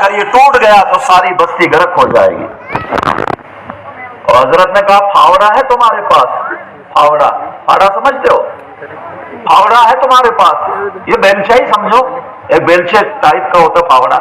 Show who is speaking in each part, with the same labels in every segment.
Speaker 1: اگر یہ ٹوٹ گیا تو ساری بستی غرق ہو جائے گی۔ اور حضرت نے کہا پھاوڑا ہے تمہارے پاس؟ پھاوڑا، پھاوڑا سمجھتے ہو؟ پھاوڑا ہے تمہارے پاس؟ یہ بیلچہ ہی سمجھو، ایک بیلچے ٹائپ کا ہوتا پھاوڑا۔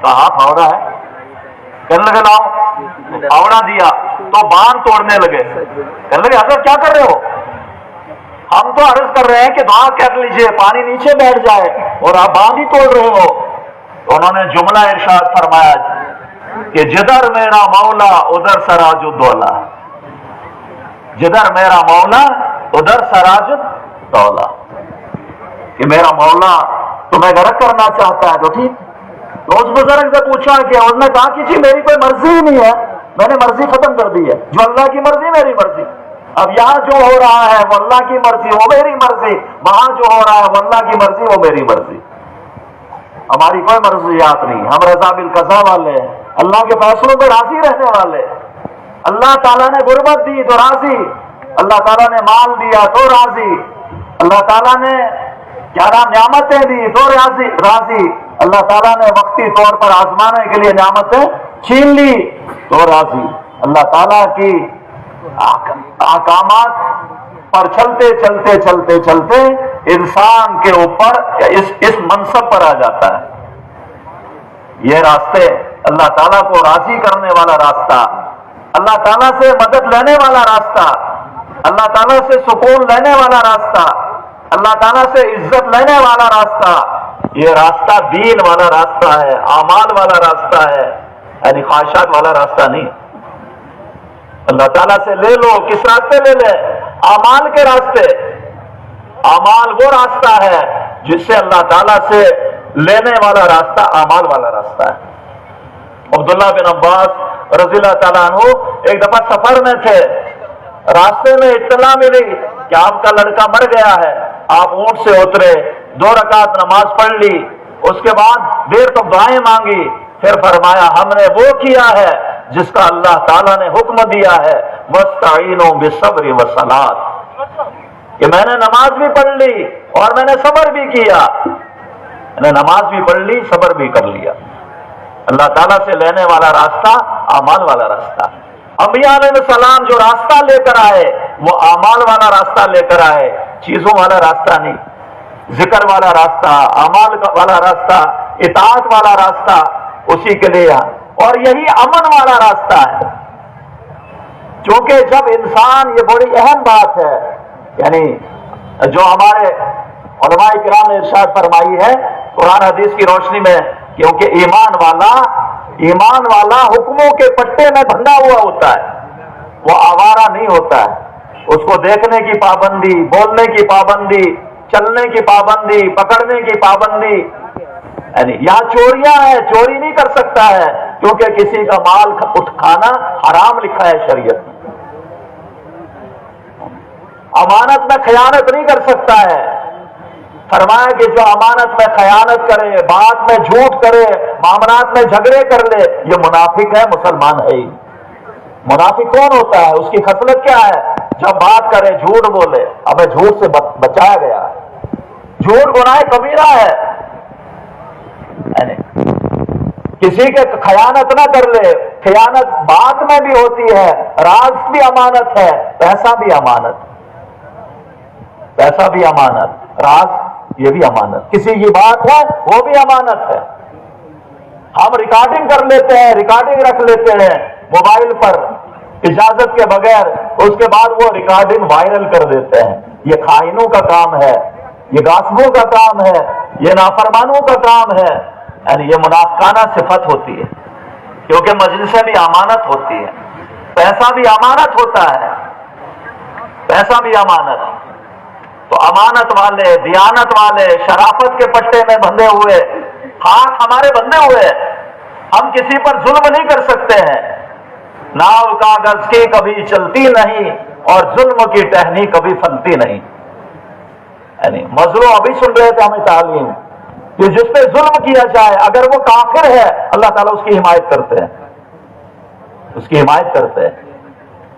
Speaker 1: کہا پھاوڑا ہے، کہنے لگے لاؤ، پھاوڑا دیا تو باندھ توڑنے لگے۔ کہنے لگے حضرت کیا کر رہے ہو؟ ہم تو عرض کر رہے ہیں کہ دعا کر لیجئے پانی نیچے بیٹھ جائے اور آپ باندھ ہی توڑ رہے ہو۔ تو انہوں نے جملہ ارشاد فرمایا کہ جدھر میرا مولا ادھر سراج الدولہ، جدھر میرا مولا ادھر سراج الدولہ، کہ میرا مولا تمہیں غرق کرنا چاہتا ہے تو ٹھیک۔ تو اس بزرگ سے پوچھا کہ اس نے کہا کہ جی میری کوئی مرضی ہی نہیں ہے، میں نے مرضی ختم کر دی ہے، جو اللہ کی مرضی میری مرضی۔ اب یہاں جو ہو رہا ہے وہ اللہ کی مرضی وہ میری مرضی، وہاں جو ہو رہا ہے وہ اللہ کی مرضی وہ میری مرضی۔ ہماری کوئی مرضیات نہیں، ہم رضا بالقضا والے ہیں، اللہ کے فیصلوں پہ راضی رہنے والے۔ اللہ تعالیٰ نے غربت دی تو راضی، اللہ تعالیٰ نے مال دیا تو راضی، اللہ تعالیٰ نے کیا نام نعمتیں دی تو راضی، اللہ تعالیٰ نے وقتی طور پر آزمانے کے لیے نعمتیں چھین لی تو راضی۔ اللہ تعالیٰ کی احکامات پر چلتے چلتے چلتے چلتے انسان کے اوپر اس منصب پر آ جاتا ہے۔ یہ راستے اللہ تعالیٰ کو راضی کرنے والا راستہ، اللہ تعالیٰ سے مدد لینے والا راستہ، اللہ تعالیٰ سے سکون لینے والا راستہ، اللہ تعالیٰ سے عزت لینے والا راستہ، یہ راستہ دین والا راستہ ہے، اعمال والا راستہ ہے، یعنی خواہشات والا راستہ نہیں۔ اللہ تعالیٰ سے لے لو، کس راستے لے لے؟ اعمال کے راستے۔ اعمال وہ راستہ ہے جس سے اللہ تعالیٰ سے لینے والا راستہ اعمال والا راستہ ہے۔ عبداللہ بن عباس رضی اللہ تعالیٰ عنہ ایک دفعہ سفر میں تھے، راستے میں اطلاع ملی کہ آپ کا لڑکا مر گیا ہے۔ آپ اونٹ سے اترے، 2 رکعت نماز پڑھ لی، اس کے بعد دیر تک دعائیں مانگی، پھر فرمایا ہم نے وہ کیا ہے جس کا اللہ تعالیٰ نے حکم دیا ہے، وَاسْتَعِينُوا بِالصَّبْرِ وَالصَّلَاةِ، کہ میں نے نماز بھی پڑھ لی اور میں نے صبر بھی کیا، میں نے نماز بھی پڑھ لی صبر بھی کر لیا۔ اللہ تعالیٰ سے لینے والا راستہ اعمال والا راستہ۔ انبیاء علیہ السلام جو راستہ لے کر آئے وہ اعمال والا راستہ لے کر آئے، چیزوں والا راستہ نہیں، ذکر والا راستہ، اعمال والا راستہ، اطاعت والا راستہ، اسی کے لیے اور یہی امن والا راستہ ہے۔ کیونکہ جب انسان، یہ بڑی اہم بات ہے، یعنی جو ہمارے علماء کرام نے ارشاد فرمائی ہے قرآن حدیث کی روشنی میں، کیونکہ ایمان والا حکموں کے پٹے میں بندھا ہوا ہوتا ہے، وہ آوارہ نہیں ہوتا ہے، اس کو دیکھنے کی پابندی، بولنے کی پابندی، چلنے کی پابندی، پکڑنے کی پابندی، یعنی یہاں چوریاں ہیں، چوری نہیں کر سکتا ہے کیونکہ کسی کا مال کھانا حرام لکھا ہے شریعت میں۔ امانت میں خیانت نہیں کر سکتا ہے، فرمایا کہ جو امانت میں خیانت کرے، بات میں جھوٹ کرے، معاملات میں جھگڑے کر لے، یہ منافق ہے، مسلمان ہے ہی۔ منافق کون ہوتا ہے؟ اس کی خصلت کیا ہے؟ جب بات کرے جھوٹ بولے۔ ہمیں جھوٹ سے بچایا گیا ہے، جھوٹ گناہ کبیرہ ہے، کسی کے خیانت نہ کر لے۔ خیانت بات میں بھی ہوتی ہے، راز بھی امانت ہے، پیسہ بھی امانت، پیسہ بھی امانت، راز یہ بھی امانت، کسی کی بات ہے وہ بھی امانت ہے۔ ہم ریکارڈنگ کر لیتے ہیں، ریکارڈنگ رکھ لیتے ہیں موبائل پر اجازت کے بغیر، اس کے بعد وہ ریکارڈنگ وائرل کر دیتے ہیں۔ یہ خائنوں کا کام ہے، یہ غاصبوں کا کام ہے، یہ نافرمانوں کا کام ہے، یعنی یہ منافقانہ صفت ہوتی ہے، کیونکہ مجلسیں بھی امانت ہوتی ہے، پیسہ بھی امانت ہوتا ہے، پیسہ بھی امانت۔ تو امانت والے، دیانت والے، شرافت کے پٹے میں بندھے ہوئے، ہاتھ ہمارے بندھے ہوئے، ہم کسی پر ظلم نہیں کر سکتے ہیں۔ ناؤ کاغذ کی کبھی چلتی نہیں اور ظلم کی ٹہنی کبھی پھنتی نہیں۔ یعنی مظلوم، ابھی سن رہے تھے ہمیں تعلیم کہ جس پہ ظلم کیا جائے اگر وہ کافر ہے اللہ تعالیٰ اس کی حمایت کرتے ہیں، اس کی حمایت کرتے ہیں۔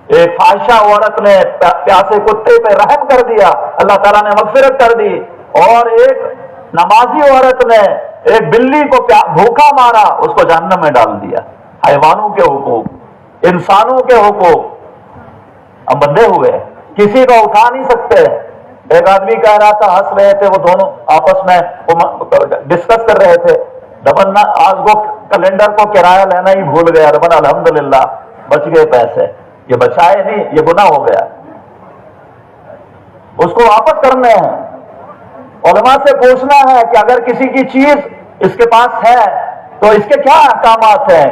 Speaker 1: ایک فاحشہ عورت نے پیاسے کتے پہ رحم کر دیا، اللہ تعالیٰ نے مغفرت کر دی، اور ایک نمازی عورت نے ایک بلی کو بھوکا مارا، اس کو جہنم میں ڈال دیا۔ حیوانوں کے حقوق، انسانوں کے حقوق ہم بندے ہوئے، کسی کو اٹھا نہیں سکتے۔ ایک آدمی کہہ رہا تھا، ہنس رہے تھے وہ دونوں آپس میں ڈسکس کر رہے تھے، دبن آج وہ کیلنڈر کو کرایہ لینا ہی بھول گیا، دبن الحمدللہ بچ گئے پیسے، یہ بچائے نہیں، یہ گناہ ہو گیا، اس کو واپس کرنے ہیں۔ علماء سے پوچھنا ہے کہ اگر کسی کی چیز اس کے پاس ہے تو اس کے کیا احکامات ہیں،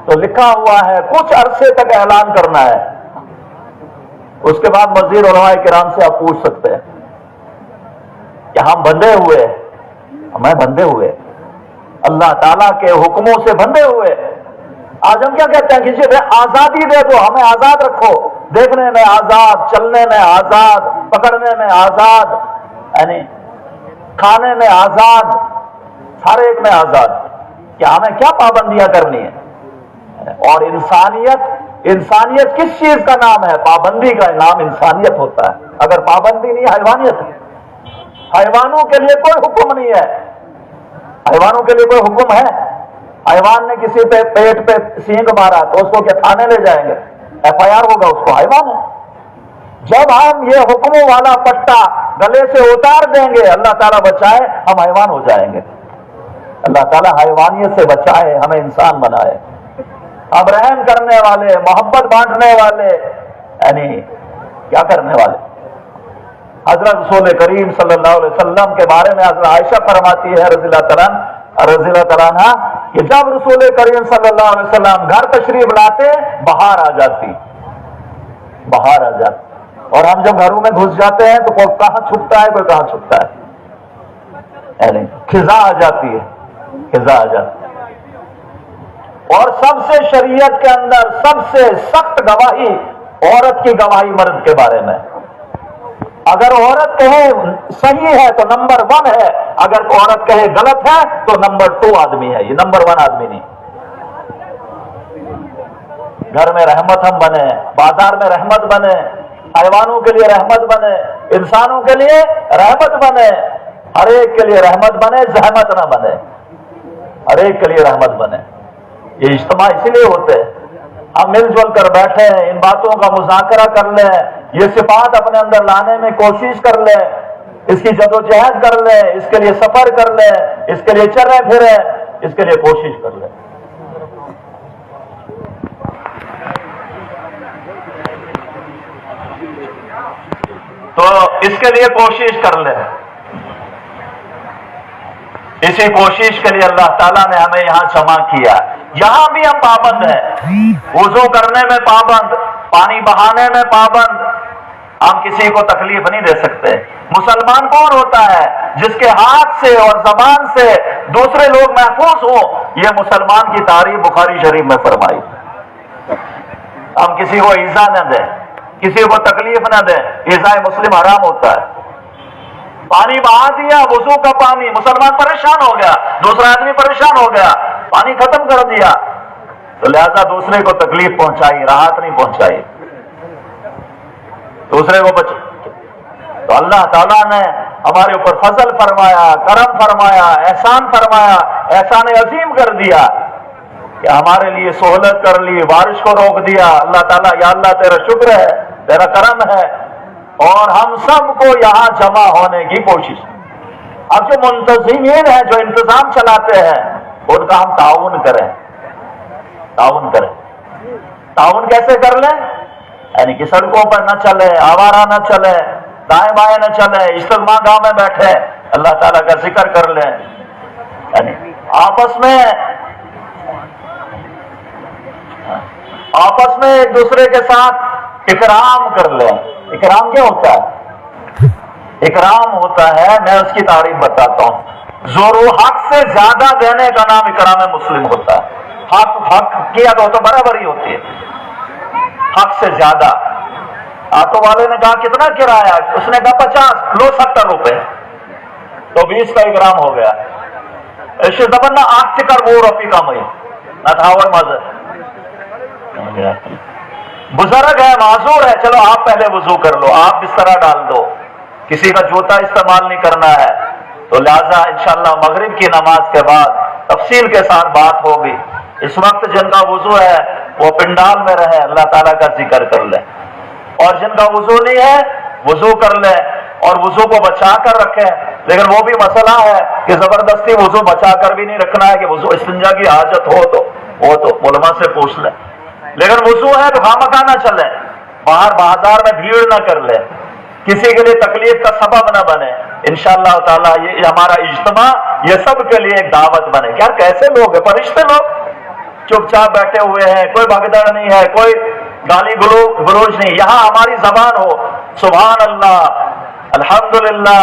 Speaker 1: تو لکھا ہوا ہے کچھ عرصے تک اعلان کرنا ہے، اس کے بعد مزید علماء کرام سے آپ پوچھ سکتے ہیں کہ ہم بندھے ہوئے، ہمیں بندھے ہوئے اللہ تعالیٰ کے حکموں سے بندھے ہوئے۔ آج ہم کیا کہتے ہیں، کسی نے آزادی دے دو، ہمیں آزاد رکھو، دیکھنے میں آزاد، چلنے میں آزاد، پکڑنے میں آزاد، یعنی کھانے میں آزاد، ہر ایک میں آزاد، کیا ہمیں کیا پابندیاں کرنی ہے؟ اور انسانیت کس چیز کا نام ہے؟ پابندی کا نام انسانیت ہوتا ہے۔ اگر پابندی نہیں، حیوانیت ہے۔ حیوانوں کے لیے کوئی حکم نہیں ہے، حیوانوں کے لیے کوئی حکم ہے؟ حیوان نے کسی پہ پیٹ پہ سینگ مارا تو اس کو کیا تھانے لے جائیں گے؟ FIR ہوگا اس کو، حیوان ہے۔ جب ہم یہ حکموں والا پٹا گلے سے اتار دیں گے، اللہ تعالیٰ بچائے، ہم حیوان ہو جائیں گے۔ اللہ تعالیٰ حیوانیت سے بچائے، ہمیں انسان بنائے، ہم رحم کرنے والے، محبت بانٹنے والے، یعنی کیا کرنے والے۔ حضرت رسول کریم صلی اللہ علیہ وسلم کے بارے میں حضرت عائشہ فرماتی ہے رضی اللہ تعالیٰ عنہا کہ جب رسول کریم صلی اللہ علیہ وسلم گھر تشریف لاتے، بہار آ جاتی، بہار آ جاتی، اور ہم جب گھروں میں گھس جاتے ہیں تو کوئی کہاں چھپتا ہے، کوئی کہاں چھپتا ہے، یعنی خزاں آ جاتی ہے، خزاں آ جاتی ہے۔ اور سب سے شریعت کے اندر سب سے سخت گواہی عورت کی گواہی مرد کے بارے میں۔ اگر عورت کہے صحیح ہے تو نمبر 1 ہے، اگر عورت کہے غلط ہے تو نمبر 2 آدمی ہے، یہ نمبر 1 آدمی نہیں۔ گھر میں رحمت ہم بنے، بازار میں رحمت بنے، حیوانوں کے لیے رحمت بنے، انسانوں کے لیے رحمت بنے، ہر ایک کے لیے رحمت بنے، زحمت نہ بنے، ہر ایک کے لیے رحمت بنے۔ یہ اجتماع اسی لیے ہوتے ہیں، ہم مل جل کر بیٹھے ہیں، ان باتوں کا مذاکرہ کر لیں، یہ صفات اپنے اندر لانے میں کوشش کر لیں، اس کی جدوجہد کر لیں، اس کے لیے سفر کر لیں، اس کے لیے چلیں پھریں، اس کے لیے کوشش کر لیں۔ تو اس کے لیے کوشش کر لیں۔ اسی کوشش کے لیے اللہ تعالیٰ نے ہمیں یہاں جمع کیا، یہاں بھی ہم پابند ہیں، وضو کرنے میں پابند، پانی بہانے میں پابند، ہم کسی کو تکلیف نہیں دے سکتے۔ مسلمان کون ہوتا ہے؟ جس کے ہاتھ سے اور زبان سے دوسرے لوگ محفوظ ہوں، یہ مسلمان کی تعریف بخاری شریف میں فرمائی۔ ہم کسی کو ایذا نہ دیں، کسی کو تکلیف نہ دیں، ایذا مسلم حرام ہوتا ہے۔ پانی بہا دیا، وضو کا پانی، مسلمان پریشان ہو گیا، دوسرا آدمی پریشان ہو گیا، پانی ختم کر دیا، تو لہذا دوسرے کو تکلیف پہنچائی، راحت نہیں پہنچائی، دوسرے کو تو اللہ تعالیٰ نے ہمارے اوپر فضل فرمایا، کرم فرمایا، احسان فرمایا، احسان عظیم کر دیا کہ ہمارے لیے سہولت کر لی، بارش کو روک دیا۔ اللہ تعالیٰ، یا اللہ تیرا شکر ہے، تیرا کرم ہے، اور ہم سب کو یہاں جمع ہونے کی کوشش۔ اب جو منتظمین ہیں، جو انتظام چلاتے ہیں، ان کا ہم تعاون کریں، تعاون کریں۔ تعاون کیسے کر لیں؟ یعنی کہ سڑکوں پر نہ چلے، آوارہ نہ چلے، دائیں بائیں نہ چلے، اجتماع گاہ میں بیٹھے، اللہ تعالیٰ کا ذکر کر لیں، یعنی آپس میں ایک دوسرے کے ساتھ اکرام کر لیں۔ اکرام کیا ہوتا ہے؟ اکرام ہوتا ہے، میں اس کی تعریف بتاتا ہوں، زور و حق سے زیادہ دینے کا نام اکرام مسلم ہوتا ہے۔ حق کیا تو برابری ہوتی ہے، حق سے زیادہ۔ آٹو والے نے کہا کتنا کرایہ؟ اس نے کہا 50، لو 70 روپے، تو 20 کا اکرام ہو گیا۔ ایسے زبان آٹھ کر وہ رفیع کام ہوئی نہ تھاور مزہ بزرگ ہے، معذور ہے، چلو آپ پہلے وضو کر لو، آپ بسترا ڈال دو، کسی کا جوتا استعمال نہیں کرنا ہے، تو لہذا انشاءاللہ مغرب کی نماز کے بعد تفصیل کے ساتھ بات ہوگی. اس وقت جن کا وضو ہے وہ پنڈال میں رہے، اللہ تعالیٰ کا ذکر کر لیں، اور جن کا وضو نہیں ہے وضو کر لیں اور وضو کو بچا کر رکھیں. لیکن وہ بھی مسئلہ ہے کہ زبردستی وضو بچا کر بھی نہیں رکھنا ہے کہ وضو استنجا کی حاجت ہو تو وہ تو علماء سے پوچھ لیں. لیکن وضو ہے تو خامخواہ نہ چلے، باہر بازار میں بھیڑ نہ کر لے، کسی کے لیے تکلیف کا سبب نہ بنے. انشاءاللہ تعالیٰ یہ ہمارا اجتماع یہ سب کے لیے ایک دعوت بنے. کیا کیسے لوگ ہیں، فرشتے لوگ چپ چاپ بیٹھے ہوئے ہیں، کوئی بھگدڑ نہیں ہے، کوئی گالی گلوچ نہیں. یہاں ہماری زبان ہو سبحان اللہ، الحمدللہ،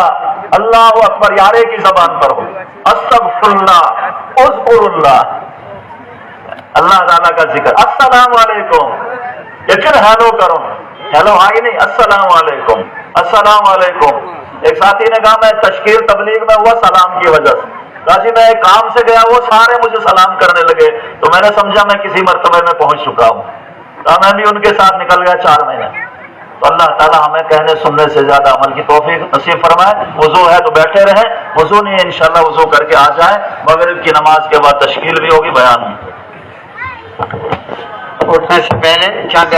Speaker 1: اللہ اکبر، یارے کی زبان پر ہو، استغفر اللہ، اذکر اللہ، اللہ تعالیٰ کا ذکر. السلام علیکم، لیکن ہیلو کرو، ہیلو ہائی نہیں، السلام علیکم، السلام علیکم. ایک ساتھی نے کہا میں تشکیل تبلیغ میں ہوا سلام کی وجہ سے، کہا جی میں ایک کام سے گیا وہ سارے مجھے سلام کرنے لگے تو میں نے سمجھا میں کسی مرتبے میں پہنچ چکا ہوں. کہا میں بھی ان کے ساتھ نکل گیا 4 مہینے. تو اللہ تعالیٰ ہمیں کہنے سننے سے زیادہ عمل کی توفیق نصیب فرمائے. وضو ہے تو بیٹھے رہیں، وضو نہیں ہے انشاءاللہ وضو کر کے آ جائیں. مغرب کی نماز کے بعد تشکیل بھی ہوگی، بیان.
Speaker 2: اٹھنے سے پہلے چاند